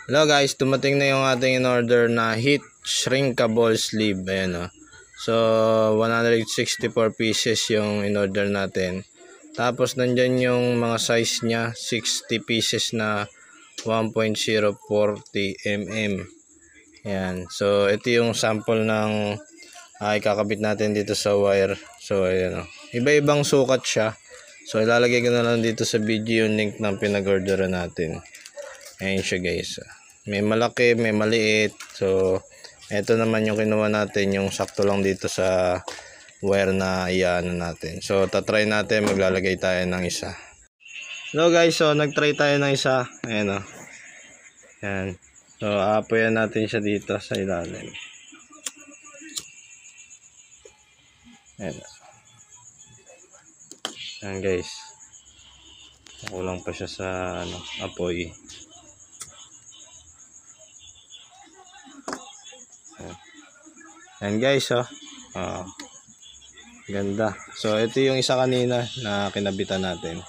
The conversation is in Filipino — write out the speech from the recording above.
Hello guys, dumating na yung ating in-order na heat shrinkable sleeve. Ayan o. So, 164 pieces yung in-order natin. Tapos, nandyan yung mga size niya. 60 pieces na 1.040 mm. Ayan. So, ito yung sample ng ikakabit natin dito sa wire. So, ayan o. Iba-ibang sukat siya. So, ilalagay ko na lang dito sa video yung link ng pinag-orderan natin. Ayan siya guys. May malaki, may maliit. So, ito naman yung kinuha natin. Yung sakto lang dito sa wire na iyaano natin. So, tatry natin. Maglalagay tayo ng isa. Hello guys. So, nagtry tayo ng isa. Ayan o. Ayan. So, aapoyan natin siya dito sa ilalim. Ayan. Ayan guys. Kulang pa siya sa apoy. Ayan guys, ganda. So ito yung isa kanina na kinabitan natin.